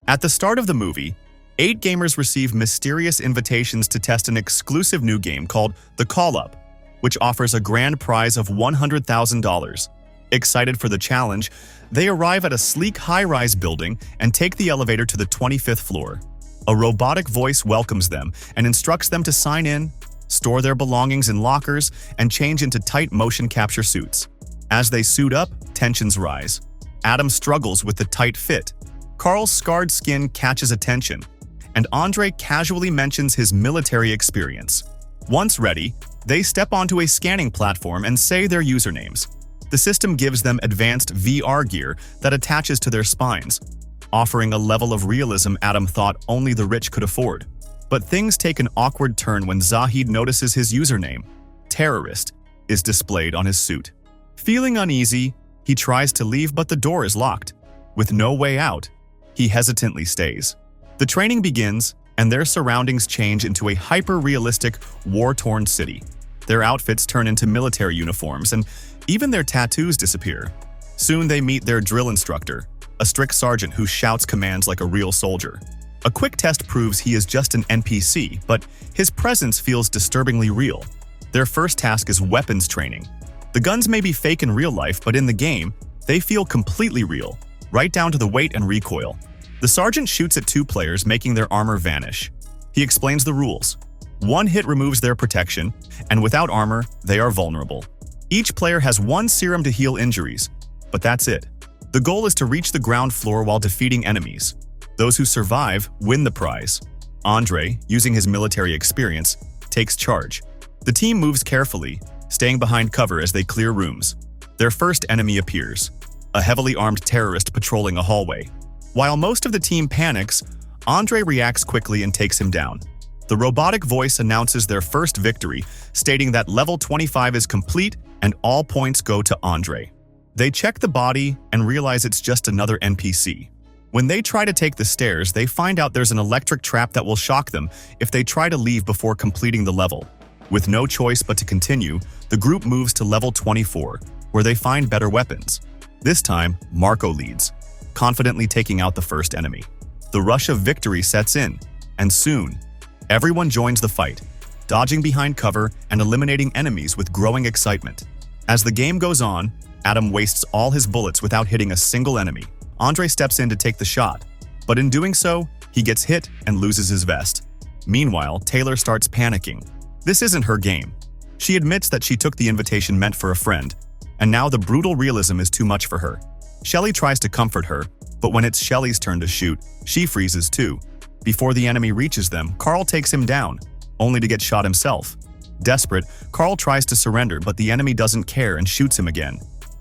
At the start of the movie, 8 gamers receive mysterious invitations to test an exclusive new game called The Call-Up, which offers a grand prize of $100,000. Excited for the challenge, they arrive at a sleek high-rise building and take the elevator to the 25th floor. A robotic voice welcomes them and instructs them to sign in, store their belongings in lockers, and change into tight motion capture suits. As they suit up, tensions rise. Adam struggles with the tight fit. Carl's scarred skin catches attention, and Andre casually mentions his military experience. Once ready, they step onto a scanning platform and say their usernames. The system gives them advanced VR gear that attaches to their spines, offering a level of realism Adam thought only the rich could afford. But things take an awkward turn when Zahid notices his username, Terrorist, is displayed on his suit. Feeling uneasy, he tries to leave, but the door is locked. With no way out, he hesitantly stays. The training begins, and their surroundings change into a hyper-realistic, war-torn city. Their outfits turn into military uniforms, and even their tattoos disappear. Soon they meet their drill instructor, a strict sergeant who shouts commands like a real soldier. A quick test proves he is just an NPC, but his presence feels disturbingly real. Their first task is weapons training. The guns may be fake in real life, but in the game, they feel completely real, right down to the weight and recoil. The sergeant shoots at 2 players, making their armor vanish. He explains the rules. 1 hit removes their protection, and without armor, they are vulnerable. Each player has 1 serum to heal injuries, but that's it. The goal is to reach the ground floor while defeating enemies. Those who survive win the prize. Andre, using his military experience, takes charge. The team moves carefully, staying behind cover as they clear rooms. Their first enemy appears, a heavily armed terrorist patrolling a hallway. While most of the team panics, Andre reacts quickly and takes him down. The robotic voice announces their first victory, stating that level 25 is complete and all points go to Andre. They check the body and realize it's just another NPC. When they try to take the stairs, they find out there's an electric trap that will shock them if they try to leave before completing the level. With no choice but to continue, the group moves to level 24, where they find better weapons. This time, Marco leads, confidently taking out the first enemy. The rush of victory sets in, and soon, everyone joins the fight, dodging behind cover and eliminating enemies with growing excitement. As the game goes on, Adam wastes all his bullets without hitting a single enemy. Andre steps in to take the shot, but in doing so, he gets hit and loses his vest. Meanwhile, Taylor starts panicking. This isn't her game. She admits that she took the invitation meant for a friend, and now the brutal realism is too much for her. Shelly tries to comfort her, but when it's Shelly's turn to shoot, she freezes too. Before the enemy reaches them, Carl takes him down, only to get shot himself. Desperate, Carl tries to surrender, but the enemy doesn't care and shoots him again.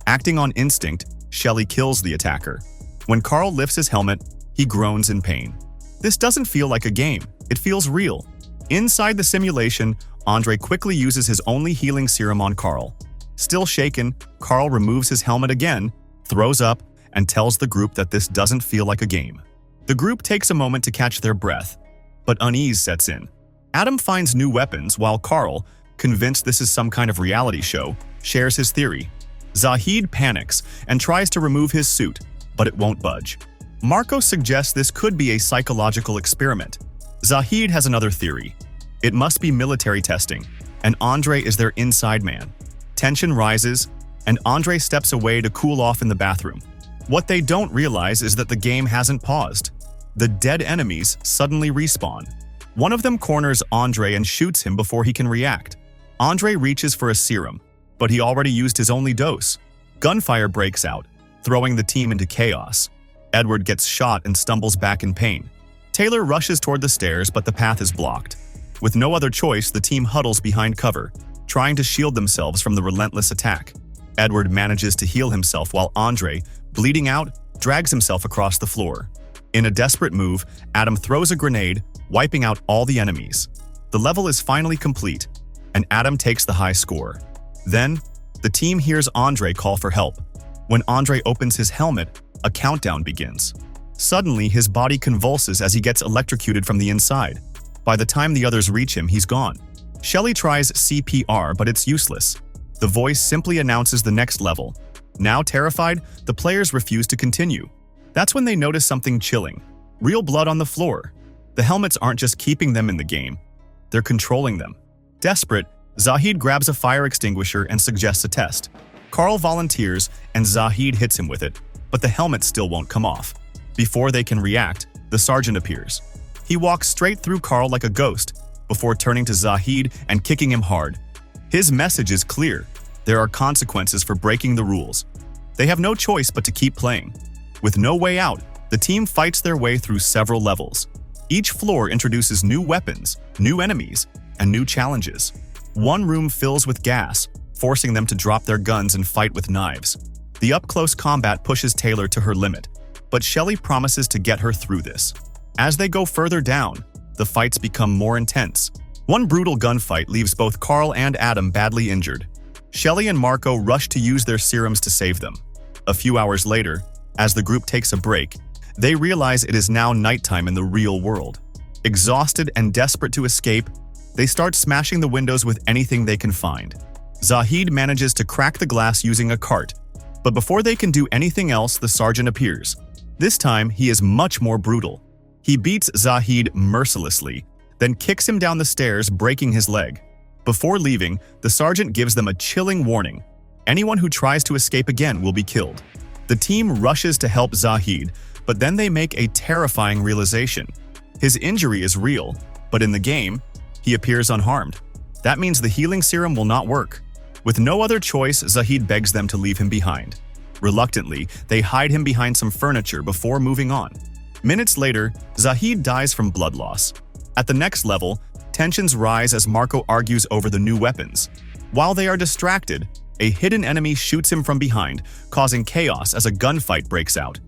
Acting on instinct, Shelly kills the attacker. When Carl lifts his helmet, he groans in pain. This doesn't feel like a game, it feels real. Inside the simulation, Andre quickly uses his only healing serum on Carl. Still shaken, Carl removes his helmet again, throws up, and tells the group that this doesn't feel like a game. The group takes a moment to catch their breath, but unease sets in. Adam finds new weapons while Carl, convinced this is some kind of reality show, shares his theory. Zahid panics and tries to remove his suit, but it won't budge. Marco suggests this could be a psychological experiment. Zahid has another theory. It must be military testing, and Andre is their inside man. Tension rises, and Andre steps away to cool off in the bathroom. What they don't realize is that the game hasn't paused. The dead enemies suddenly respawn. One of them corners Andre and shoots him before he can react. Andre reaches for a serum, but he already used his only dose. Gunfire breaks out, throwing the team into chaos. Edward gets shot and stumbles back in pain. Taylor rushes toward the stairs, but the path is blocked. With no other choice, the team huddles behind cover, trying to shield themselves from the relentless attack. Edward manages to heal himself while Andre, bleeding out, drags himself across the floor. In a desperate move, Adam throws a grenade, wiping out all the enemies. The level is finally complete, and Adam takes the high score. Then, the team hears Andre call for help. When Andre opens his helmet, a countdown begins. Suddenly, his body convulses as he gets electrocuted from the inside. By the time the others reach him, he's gone. Shelly tries CPR, but it's useless. The voice simply announces the next level. Now terrified, the players refuse to continue. That's when they notice something chilling. Real blood on the floor. The helmets aren't just keeping them in the game, they're controlling them. Desperate, Zahid grabs a fire extinguisher and suggests a test. Carl volunteers and Zahid hits him with it, but the helmet still won't come off. Before they can react, the sergeant appears. He walks straight through Carl like a ghost, before turning to Zahid and kicking him hard. His message is clear. There are consequences for breaking the rules. They have no choice but to keep playing. With no way out, the team fights their way through several levels. Each floor introduces new weapons, new enemies, and new challenges. One room fills with gas, forcing them to drop their guns and fight with knives. The up-close combat pushes Taylor to her limit, but Shelley promises to get her through this. As they go further down, the fights become more intense. One brutal gunfight leaves both Carl and Adam badly injured. Shelley and Marco rush to use their serums to save them. A few hours later, as the group takes a break, they realize it is now nighttime in the real world. Exhausted and desperate to escape, they start smashing the windows with anything they can find. Zahid manages to crack the glass using a cart, but before they can do anything else, the sergeant appears. This time, he is much more brutal. He beats Zahid mercilessly, then kicks him down the stairs, breaking his leg. Before leaving, the sergeant gives them a chilling warning. Anyone who tries to escape again will be killed. The team rushes to help Zahid, but then they make a terrifying realization. His injury is real, but in the game, he appears unharmed. That means the healing serum will not work. With no other choice, Zahid begs them to leave him behind. Reluctantly, they hide him behind some furniture before moving on. Minutes later, Zahid dies from blood loss. At the next level, tensions rise as Marco argues over the new weapons. While they are distracted, a hidden enemy shoots him from behind, causing chaos as a gunfight breaks out.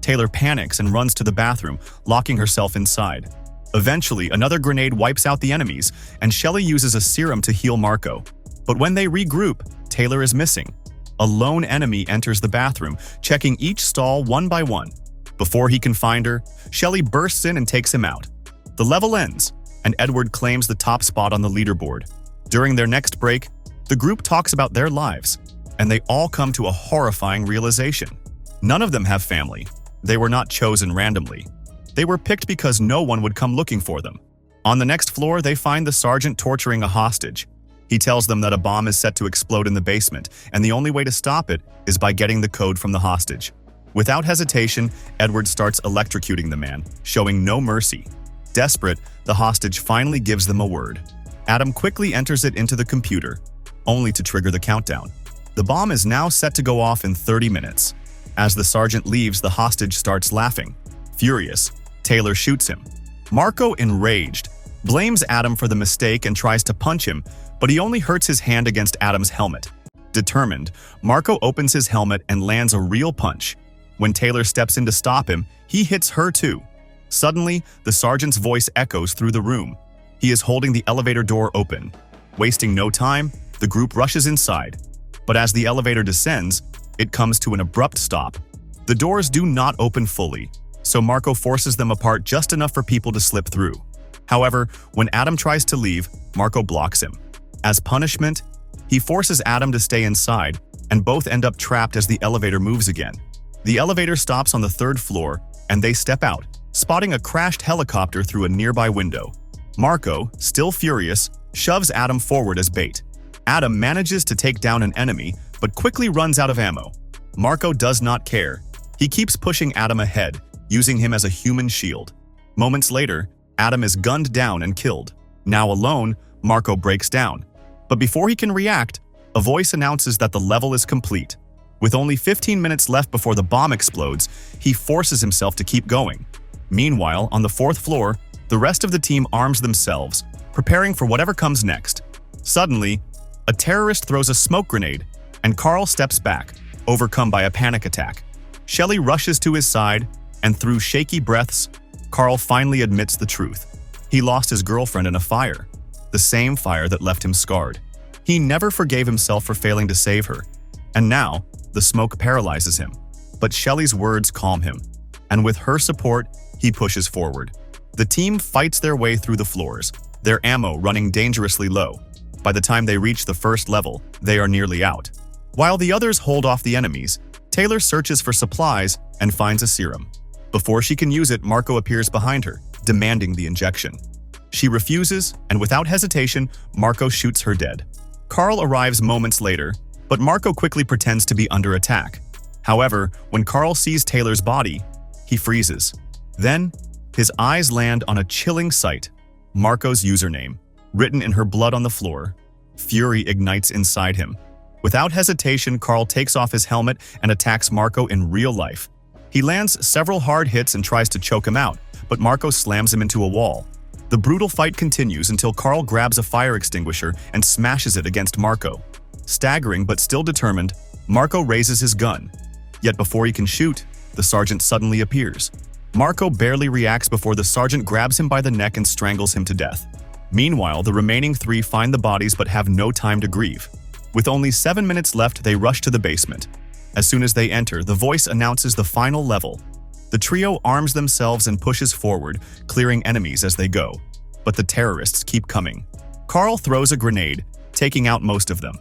Taylor panics and runs to the bathroom, locking herself inside. Eventually, another grenade wipes out the enemies, and Shelley uses a serum to heal Marco. But when they regroup, Taylor is missing. A lone enemy enters the bathroom, checking each stall one by one. Before he can find her, Shelley bursts in and takes him out. The level ends, and Edward claims the top spot on the leaderboard. During their next break, the group talks about their lives, and they all come to a horrifying realization. None of them have family. They were not chosen randomly. They were picked because no one would come looking for them. On the next floor, they find the sergeant torturing a hostage. He tells them that a bomb is set to explode in the basement, and the only way to stop it is by getting the code from the hostage. Without hesitation, Edward starts electrocuting the man, showing no mercy. Desperate, the hostage finally gives them a word. Adam quickly enters it into the computer, only to trigger the countdown. The bomb is now set to go off in 30 minutes. As the sergeant leaves, the hostage starts laughing. Furious, Taylor shoots him. Marco, enraged, blames Adam for the mistake and tries to punch him, but he only hurts his hand against Adam's helmet. Determined, Marco opens his helmet and lands a real punch. When Taylor steps in to stop him, he hits her too. Suddenly, the sergeant's voice echoes through the room. He is holding the elevator door open. Wasting no time, the group rushes inside. But as the elevator descends, it comes to an abrupt stop. The doors do not open fully, so Marco forces them apart just enough for people to slip through. However, when Adam tries to leave, Marco blocks him. As punishment, he forces Adam to stay inside, and both end up trapped as the elevator moves again. The elevator stops on the 3rd floor, and they step out, spotting a crashed helicopter through a nearby window. Marco, still furious, shoves Adam forward as bait. Adam manages to take down an enemy, but quickly runs out of ammo. Marco does not care. He keeps pushing Adam ahead, using him as a human shield. Moments later, Adam is gunned down and killed. Now alone, Marco breaks down. But before he can react, a voice announces that the level is complete. With only 15 minutes left before the bomb explodes, he forces himself to keep going. Meanwhile, on the 4th floor, the rest of the team arms themselves, preparing for whatever comes next. Suddenly, a terrorist throws a smoke grenade, and Carl steps back, overcome by a panic attack. Shelley rushes to his side, and through shaky breaths, Carl finally admits the truth. He lost his girlfriend in a fire, the same fire that left him scarred. He never forgave himself for failing to save her, and now, the smoke paralyzes him. But Shelley's words calm him, and with her support, he pushes forward. The team fights their way through the floors, their ammo running dangerously low. By the time they reach the 1st level, they are nearly out. While the others hold off the enemies, Taylor searches for supplies and finds a serum. Before she can use it, Marco appears behind her, demanding the injection. She refuses, and without hesitation, Marco shoots her dead. Carl arrives moments later, but Marco quickly pretends to be under attack. However, when Carl sees Taylor's body, he freezes. Then, his eyes land on a chilling sight: Marco's username, written in her blood on the floor. Fury ignites inside him. Without hesitation, Carl takes off his helmet and attacks Marco in real life. He lands several hard hits and tries to choke him out, but Marco slams him into a wall. The brutal fight continues until Carl grabs a fire extinguisher and smashes it against Marco. Staggering but still determined, Marco raises his gun. Yet before he can shoot, the sergeant suddenly appears. Marco barely reacts before the sergeant grabs him by the neck and strangles him to death. Meanwhile, the remaining three find the bodies but have no time to grieve. With only 7 minutes left, they rush to the basement. As soon as they enter, the voice announces the final level. The trio arms themselves and pushes forward, clearing enemies as they go. But the terrorists keep coming. Carl throws a grenade, taking out most of them.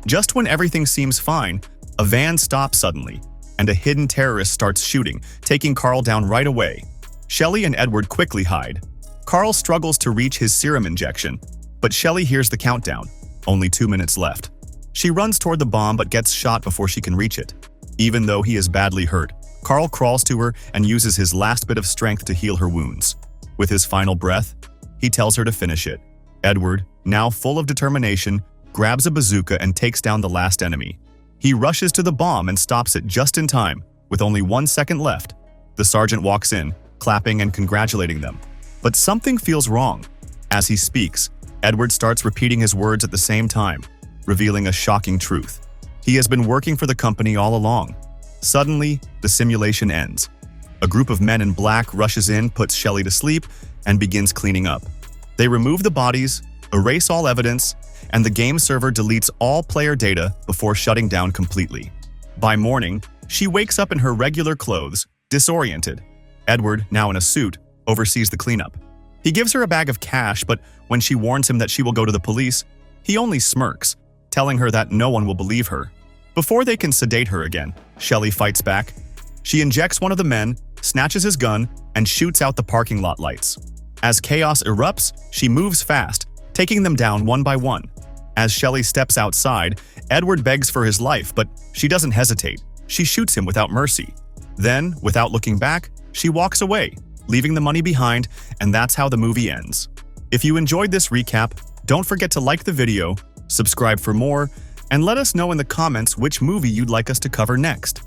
Just when everything seems fine, a van stops suddenly, and a hidden terrorist starts shooting, taking Carl down right away. Shelley and Edward quickly hide. Carl struggles to reach his serum injection, but Shelley hears the countdown. Only 2 minutes left. She runs toward the bomb but gets shot before she can reach it. Even though he is badly hurt, Carl crawls to her and uses his last bit of strength to heal her wounds. With his final breath, he tells her to finish it. Edward, now full of determination, grabs a bazooka and takes down the last enemy. He rushes to the bomb and stops it just in time, with only 1 second left. The sergeant walks in, clapping and congratulating them. But something feels wrong. As he speaks, Edward starts repeating his words at the same time, revealing a shocking truth. He has been working for the company all along. Suddenly, the simulation ends. A group of men in black rushes in, puts Shelley to sleep, and begins cleaning up. They remove the bodies, erase all evidence, and the game server deletes all player data before shutting down completely. By morning, she wakes up in her regular clothes, disoriented. Edward, now in a suit, oversees the cleanup. He gives her a bag of cash, but when she warns him that she will go to the police, he only smirks, telling her that no one will believe her. Before they can sedate her again, Shelley fights back. She injects one of the men, snatches his gun, and shoots out the parking lot lights. As chaos erupts, she moves fast, taking them down one by one. As Shelley steps outside, Edward begs for his life, but she doesn't hesitate. She shoots him without mercy. Then, without looking back, she walks away, leaving the money behind, and that's how the movie ends. If you enjoyed this recap, don't forget to like the video, subscribe for more, and let us know in the comments which movie you'd like us to cover next.